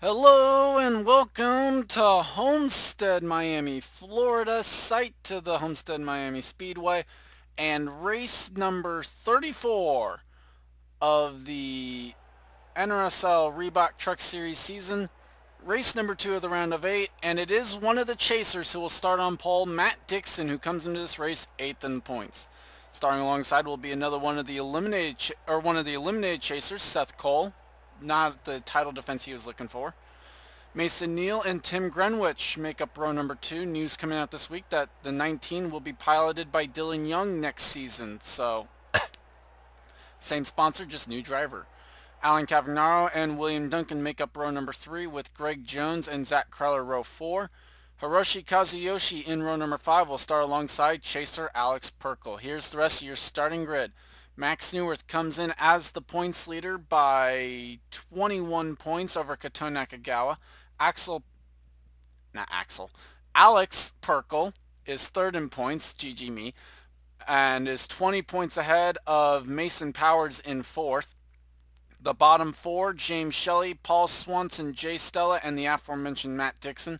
Hello and welcome to Homestead Miami, Florida, site to the Homestead Miami Speedway, and race number 34 of the NRSL Reebok Truck Series season. Race number 2 of the round of 8, and it is one of the chasers who will start on pole, Matt Dixon, who comes into this race 8th in points. Starting alongside will be another one of the eliminated chasers, Seth Cole. Not the title defense he was looking for. Mason Neal and Tim Greenwich make up row number 2. News coming out this week that the 19 will be piloted by Dylan Young next season. So, same sponsor, just new driver. Alan Cavagnaro and William Duncan make up row number 3 with Greg Jones and Zach Kreller row 4. Hiroshi Kazuyoshi in row number 5 will start alongside chaser Alex Perkle. Here's the rest of your starting grid. Max Newworth comes in as the points leader by 21 points over Kato Nakagawa. Alex Perkle is third in points, GG me, and is 20 points ahead of Mason Powers in fourth. The bottom four, James Shelley, Paul Swanson, Jay Stella, and the aforementioned Matt Dixon.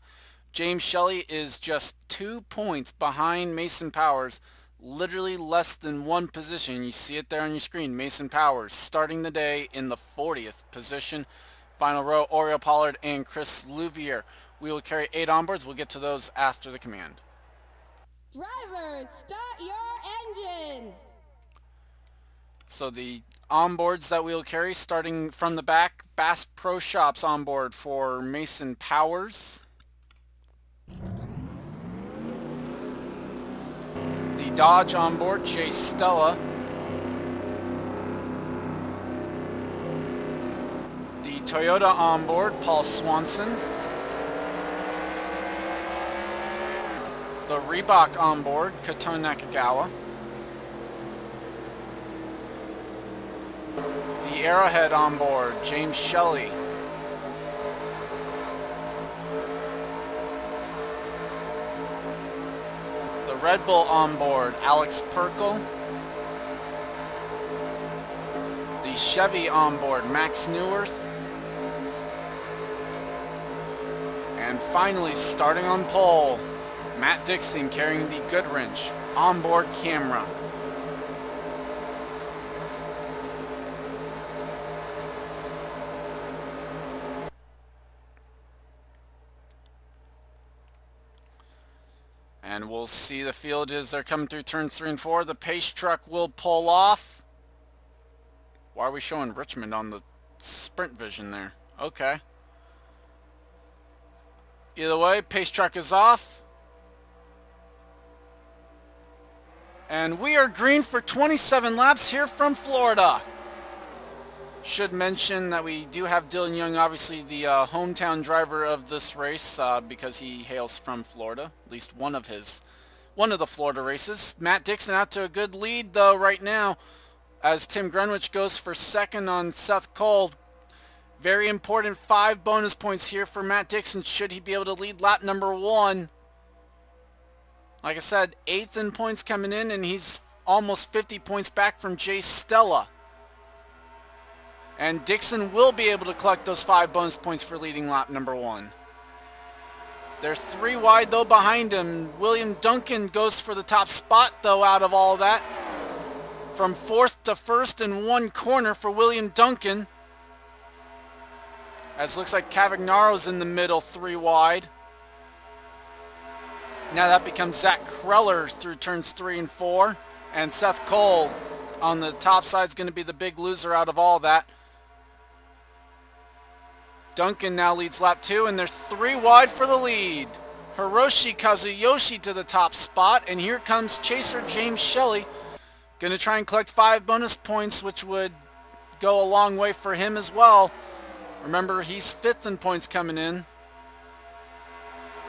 James Shelley is just 2 points behind Mason Powers, literally less than one position. You see it there on your screen. Mason Powers starting the day in the 40th position. Final row, Oriel Pollard and Chris Louvier. We will carry 8 onboards. We'll get to those after the command. Drivers, start your engines! So the onboards that we'll carry, starting from the back, Bass Pro Shops onboard for Mason Powers. The Dodge onboard, Jay Stella. The Toyota onboard, Paul Swanson. The Reebok onboard, Kato Nakagawa. The Arrowhead onboard, James Shelley. The Red Bull onboard, Alex Perkle. The Chevy onboard, Max Newworth. And finally, starting on pole, Matt Dixon carrying the Goodwrench onboard camera. And we'll see the field as they're coming through turns 3 and 4. The pace truck will pull off. Why are we showing Richmond on the sprint vision there? Okay. Either way, pace truck is off. And we are green for 27 laps here from Florida. Should mention that we do have Dylan Young, obviously the hometown driver of this race, because he hails from Florida. At least one of the Florida races. Matt Dixon out to a good lead though right now, as Tim Greenwich goes for second on Seth Cole. Very important 5 bonus points here for Matt Dixon should he be able to lead lap number 1. Like I said, 8th in points coming in, and he's almost 50 points back from Jay Stella. And Dixon will be able to collect those 5 bonus points for leading lap number 1. They're 3 wide though behind him. William Duncan goes for the top spot though out of all that. From 4th to 1st in 1 corner for William Duncan. As looks like Cavagnaro's in the middle, 3 wide. Now that becomes Zach Kreller through turns 3 and 4. And Seth Cole on the top side is going to be the big loser out of all that. Duncan now leads lap 2, and they're 3 wide for the lead. Hiroshi Kazuyoshi to the top spot, and here comes chaser James Shelley. Going to try and collect 5 bonus points, which would go a long way for him as well. Remember, he's 5th in points coming in,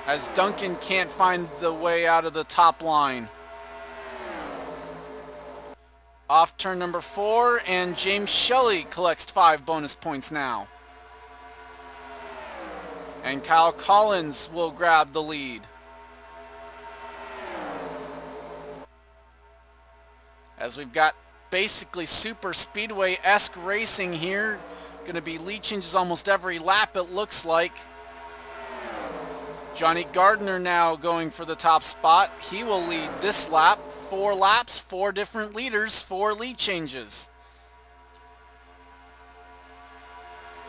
as Duncan can't find the way out of the top line. Off turn number 4, and James Shelley collects 5 bonus points now. And Kyle Collins will grab the lead. As we've got basically super speedway-esque racing here. Going to be lead changes almost every lap, it looks like. Johnny Gardner now going for the top spot. He will lead this lap. 4 laps, 4 different leaders, 4 lead changes.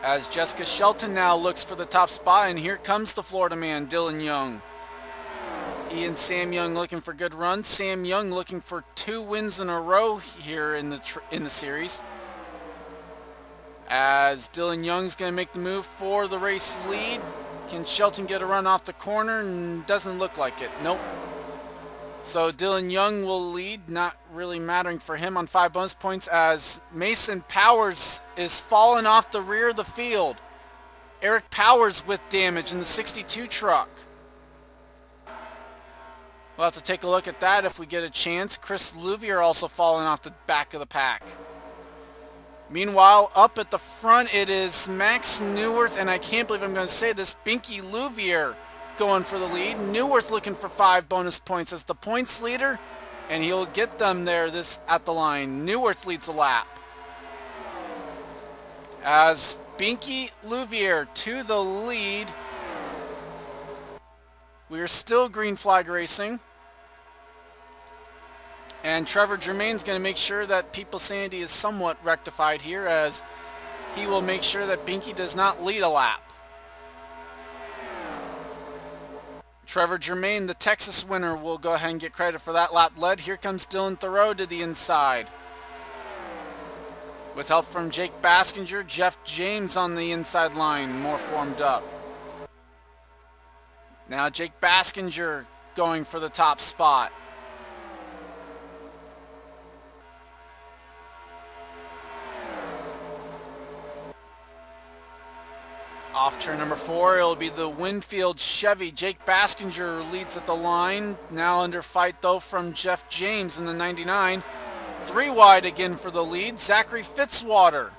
As Jessica Shelton now looks for the top spot, and here comes the Florida man, Dylan Young. He and Sam Young looking for good runs. Sam Young looking for 2 wins in a row here in the series. As Dylan Young's going to make the move for the race lead. Can Shelton get a run off the corner? Doesn't look like it. Nope. So Dylan Young will lead, not really mattering for him on 5 bonus points, as Mason Powers is falling off the rear of the field. Eric Powers with damage in the 62 truck. We'll have to take a look at that if we get a chance. Chris Louvier also falling off the back of the pack. Meanwhile, up at the front, it is Max Neuwirth, and I can't believe I'm going to say this, Binky Louvier going for the lead. Neuwirth looking for 5 bonus points as the points leader, and he'll get them there at the line. Neuwirth leads the lap. As Binky Louvier to the lead. We are still green flag racing. And Trevor Germain's going to make sure that people's sanity is somewhat rectified here, as he will make sure that Binky does not lead a lap. Trevor Germain, the Texas winner, will go ahead and get credit for that lap led. Here comes Dylan Thoreau to the inside. With help from Jake Baskinger, Jeff James on the inside line, more formed up. Now Jake Baskinger going for the top spot. Off turn number 4, it'll be the Winfield Chevy. Jake Baskinger leads at the line. Now under fight though from Jeff James in the 99. 3 wide again for the lead. Zachary Fitzwater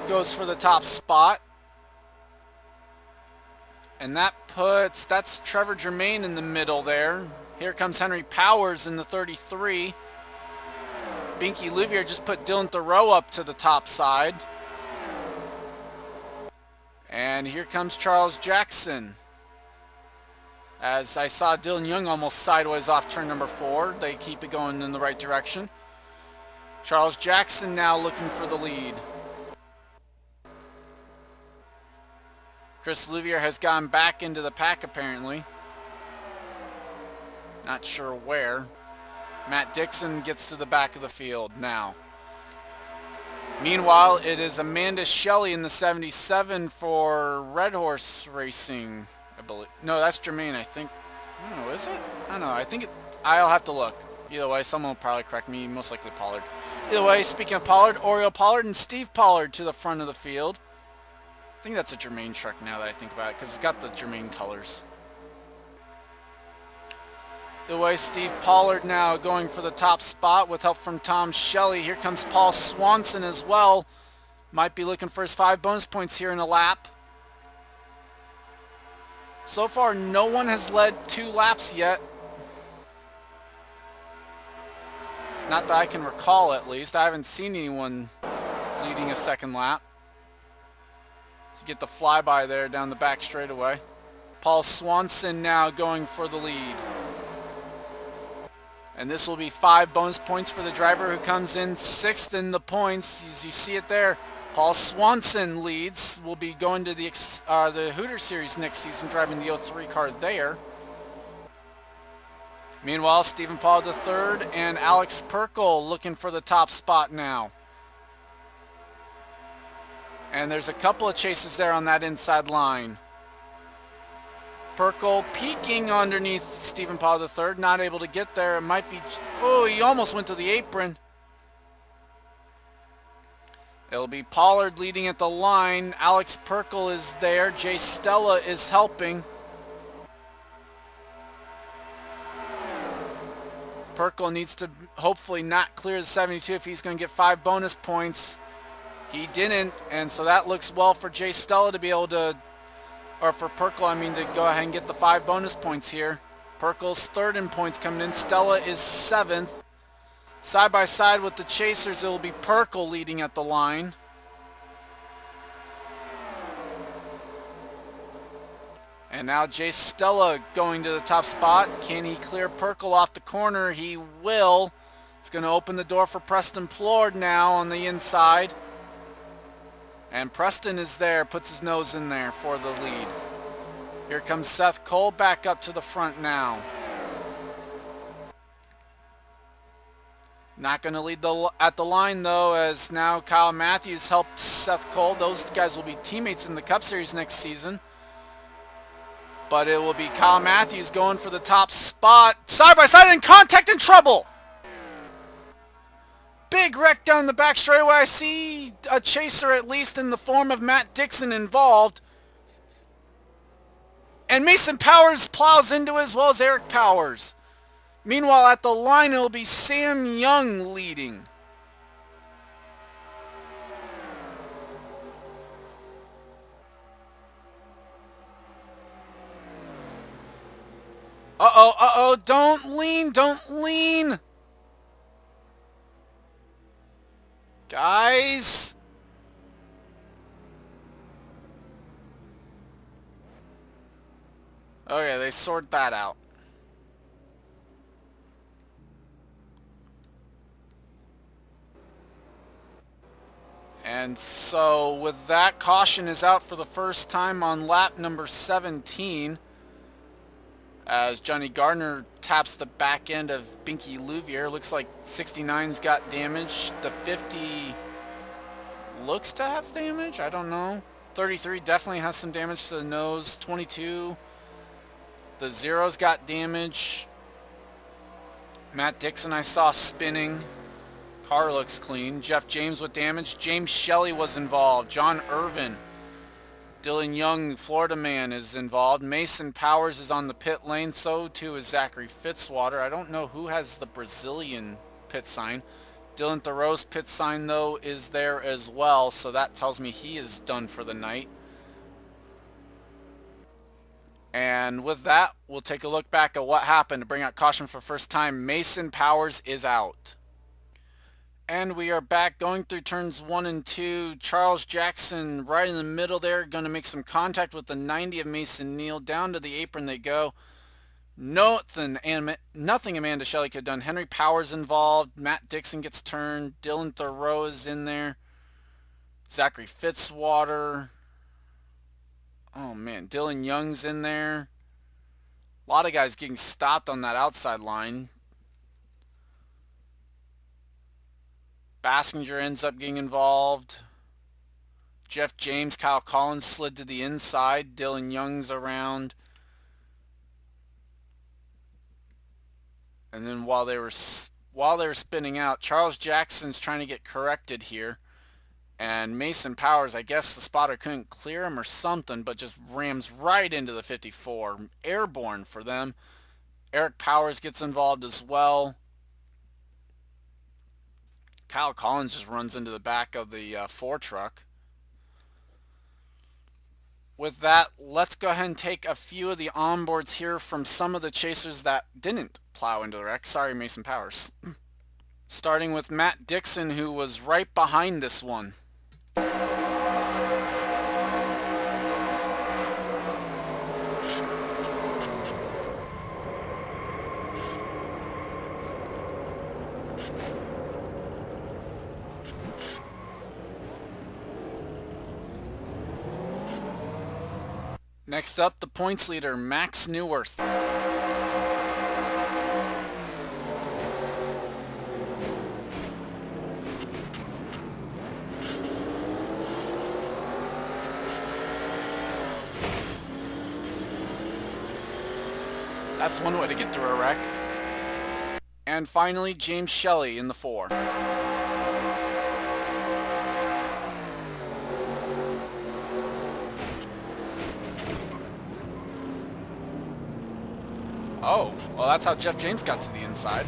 goes for the top spot. And that's Trevor Germain in the middle there. Here comes Henry Powers in the 33. Binky Louvier just put Dylan Thoreau up to the top side. And here comes Charles Jackson. As I saw Dylan Young almost sideways off turn number 4. They keep it going in the right direction. Charles Jackson now looking for the lead. Chris Louvier has gone back into the pack apparently. Not sure where. Matt Dixon gets to the back of the field now. Meanwhile, it is Amanda Shelley in the 77 for Red Horse Racing, I believe. No, that's Jermaine, I think. I don't know, is it? I don't know. I think I'll have to look. Either way, someone will probably correct me, most likely Pollard. Either way, speaking of Pollard, Oriole Pollard and Steve Pollard to the front of the field. I think that's a Jermaine truck now that I think about it, because it's got the Jermaine colors. The way Steve Pollard now going for the top spot with help from Tom Shelley. Here comes Paul Swanson as well. Might be looking for his 5 bonus points here in a lap. So far, no one has led 2 laps yet. Not that I can recall, at least. I haven't seen anyone leading a 2nd lap. So get the flyby there down the back straightaway. Paul Swanson now going for the lead. And this will be 5 bonus points for the driver who comes in 6th in the points. As you see it there, Paul Swanson leads. Will be going to the Hooter Series next season, driving the 03 car there. Meanwhile, Stephen Paul III and Alex Perkle looking for the top spot now. And there's a couple of chases there on that inside line. Perkle peeking underneath Stephen Paul III, not able to get there. It might be, oh, he almost went to the apron. It'll be Pollard leading at the line. Alex Perkle is there. Jay Stella is helping. Perkle needs to hopefully not clear the 72 if he's going to get 5 bonus points. He didn't, and so that looks well for Jay Stella to be able to, or for Perkle, I mean, to go ahead and get the 5 bonus points here. Perkle's 3rd in points coming in. Stella is 7th. Side by side with the chasers, it will be Perkle leading at the line. And now Jay Stella going to the top spot. Can he clear Perkle off the corner? He will. It's going to open the door for Preston Plord now on the inside. And Preston is there, puts his nose in there for the lead. Here comes Seth Cole back up to the front now. Not going to lead at the line though, as now Kyle Matthews helps Seth Cole. Those guys will be teammates in the Cup Series next season. But it will be Kyle Matthews going for the top spot. Side by side in contact and trouble. Big wreck down the back straightaway. I see a chaser, at least in the form of Matt Dixon, involved. And Mason Powers plows into as well as Eric Powers. Meanwhile, at the line, it will be Sam Young leading. Uh-oh, don't lean. Guys. Okay, they sort that out. And so with that, caution is out for the first time on lap number 17. As Johnny Gardner taps the back end of Binky Louvier. Looks like 69's got damage. The 50 looks to have damage. I don't know. 33 definitely has some damage to the nose. 22. The 0's got damage. Matt Dixon I saw spinning. Car looks clean. Jeff James with damage. James Shelley was involved. John Irvin. Dylan Young, Florida man, is involved. Mason Powers is on the pit lane. So too is Zachary Fitzwater. I don't know who has the Brazilian pit sign. Dylan Thoreau's pit sign, though, is there as well. So that tells me he is done for the night. And with that, we'll take a look back at what happened to bring out caution for the first time. Mason Powers is out. And we are back going through turns 1 and 2. Charles Jackson right in the middle there, going to make some contact with the 90 of Mason Neal. Down to the apron they go. Nothing Amanda Shelley could have done. Henry Powers involved. Matt Dixon gets turned. Dylan Thoreau is in there. Zachary Fitzwater. Oh man, Dylan Young's in there. A lot of guys getting stopped on that outside line. Baskinger ends up getting involved. Jeff James, Kyle Collins slid to the inside. Dylan Young's around. And then while they were spinning out, Charles Jackson's trying to get corrected here. And Mason Powers, I guess the spotter couldn't clear him or something, but just rams right into the 54. Airborne for them. Eric Powers gets involved as well. Kyle Collins just runs into the back of the 4 truck. With that, let's go ahead and take a few of the onboards here from some of the chasers that didn't plow into the wreck. Sorry, Mason Powers. Starting with Matt Dixon, who was right behind this one. Next up, the points leader, Max Newworth. That's one way to get through a wreck. And finally, James Shelley in the 4. Oh, well that's how Jeff James got to the inside.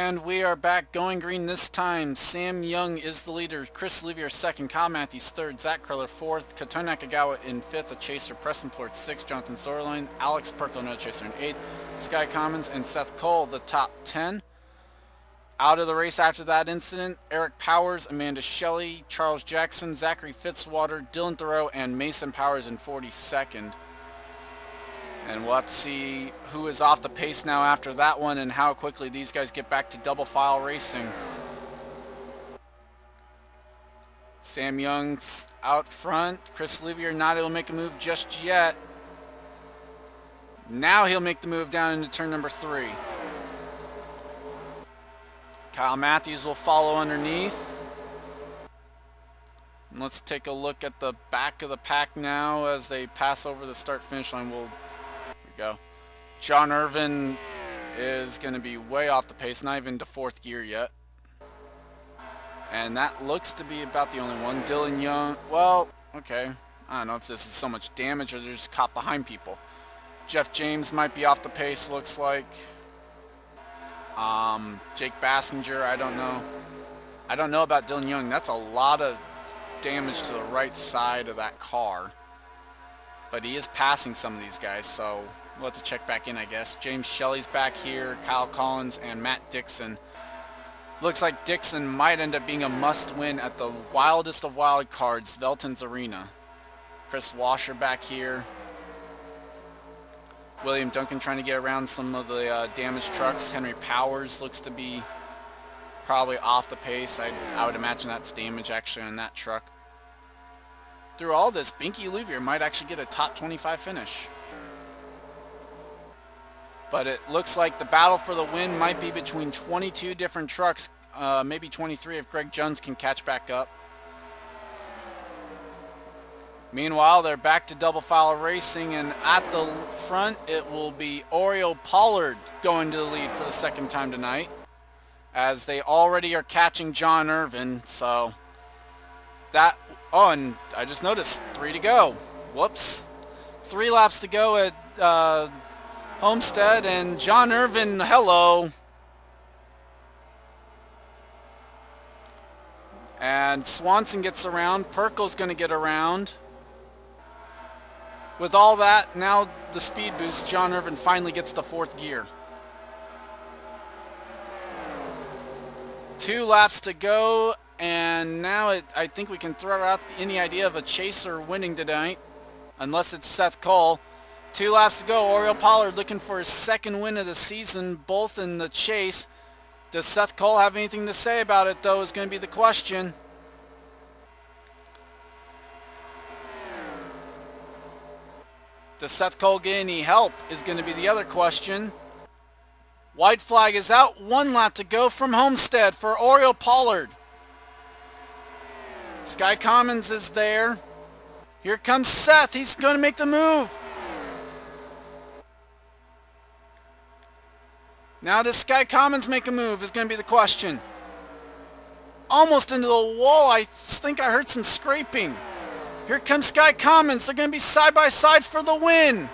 And we are back going green this time. Sam Young is the leader. Chris Olivier second. Kyle Matthews third. Zach Curler fourth. Katona Nakagawa in fifth. A chaser. Preston Plort sixth. Jonathan Zorline. Alex Perkle, another chaser, in eighth. Sky Commons and Seth Cole, the top 10. Out of the race after that incident, Eric Powers, Amanda Shelley, Charles Jackson, Zachary Fitzwater, Dylan Thoreau, and Mason Powers in 42nd. And we'll have to see who is off the pace now after that one and how quickly these guys get back to double file racing. Sam Young's out front. Chris Olivier not able to make a move just yet. Now he'll make the move down into turn number 3. Kyle Matthews will follow underneath. And let's take a look at the back of the pack now as they pass over the start-finish line. Here we go. John Irvin is going to be way off the pace, not even to 4th gear yet. And that looks to be about the only one. Dylan Young, well, okay. I don't know if this is so much damage or they're just caught behind people. Jeff James might be off the pace, looks like. Jake Baskinger, I don't know. I don't know about Dylan Young. That's a lot of damage to the right side of that car. But he is passing some of these guys, so we'll have to check back in, I guess. James Shelley's back here, Kyle Collins, and Matt Dixon. Looks like Dixon might end up being a must-win at the wildest of wild cards, Velton's Arena. Chris Washer back here. William Duncan trying to get around some of the damaged trucks. Henry Powers looks to be probably off the pace. I would imagine that's damage actually on that truck. Through all this, Binky Louvier might actually get a top 25 finish. But it looks like the battle for the win might be between 22 different trucks, maybe 23 if Greg Jones can catch back up. Meanwhile, they're back to double file racing, and at the front, it will be Oriole Pollard going to the lead for the second time tonight, as they already are catching John Irvin. So that, oh, and I just noticed 3 to go. Whoops. 3 laps to go at Homestead, and John Irvin, hello. And Swanson gets around. Perkle's going to get around. With all that, now the speed boost, John Irvin finally gets the 4th gear. 2 laps to go, and now I think we can throw out any idea of a chaser winning tonight, unless it's Seth Cole. 2 laps to go. Oriole Pollard looking for his 2nd win of the season, both in the chase. Does Seth Cole have anything to say about it, though, is going to be the question. Does Seth Cole get any help is going to be the other question. White flag is out. 1 lap to go from Homestead for Oriole Pollard. Sky Commons is there. Here comes Seth. He's going to make the move. Now does Sky Commons make a move is going to be the question. Almost into the wall. I think I heard some scraping. Here comes Sky Commons. They're going to be side by side for the win.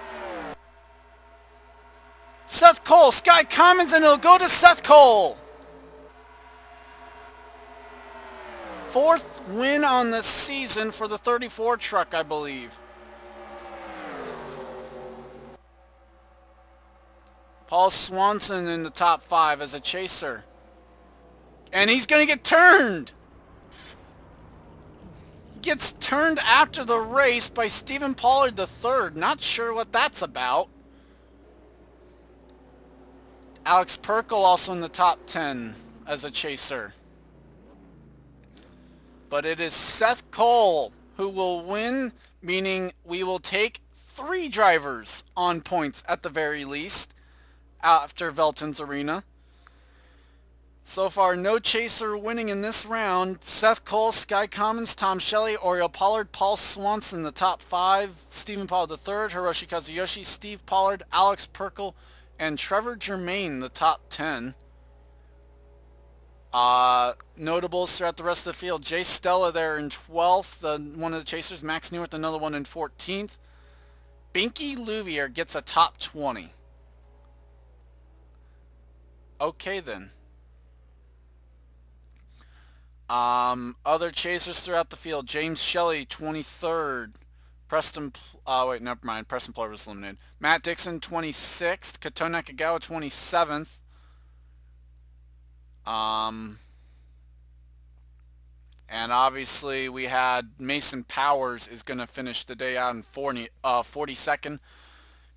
Seth Cole, Sky Commons, and it'll go to Seth Cole. 4th win on the season for the 34 truck, I believe. Paul Swanson in the top 5 as a chaser. And he's going to get turned. Gets turned after the race by Stephen Pollard III. Not sure what that's about. Alex Perkle also in the top 10 as a chaser. But it is Seth Cole who will win, meaning we will take 3 drivers on points at the very least after Velton's Arena. So far, no chaser winning in this round. Seth Cole, Sky Commons, Tom Shelley, Oriole Pollard, Paul Swanson in the top 5, Stephen Pollard III, Hiroshi Kazuyoshi, Steve Pollard, Alex Perkle, and Trevor Germain the top 10. Notables throughout the rest of the field. Jay Stella there in 12th, one of the chasers. Max Neworth, another one in 14th. Binky Louvier gets a top 20. Okay then. Other chasers throughout the field: James Shelley, 23rd. Wait, never mind. Preston Plover was eliminated. Matt Dixon, 26th. Kato Nakagawa, 27th. Um, and obviously we had Mason Powers is going to finish the day out in 42nd,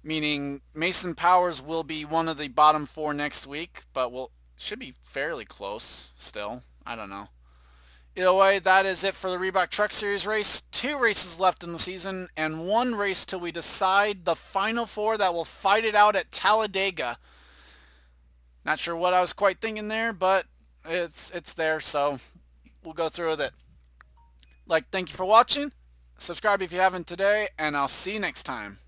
meaning Mason Powers will be one of the bottom four next week, but should be fairly close still. I don't know. Either way, that is it for the Reebok Truck Series race. 2 races left in the season, and 1 race till we decide the final 4 that will fight it out at Talladega. Not sure what I was quite thinking there, but it's there, so we'll go through with it. Thank you for watching. Subscribe if you haven't today, and I'll see you next time.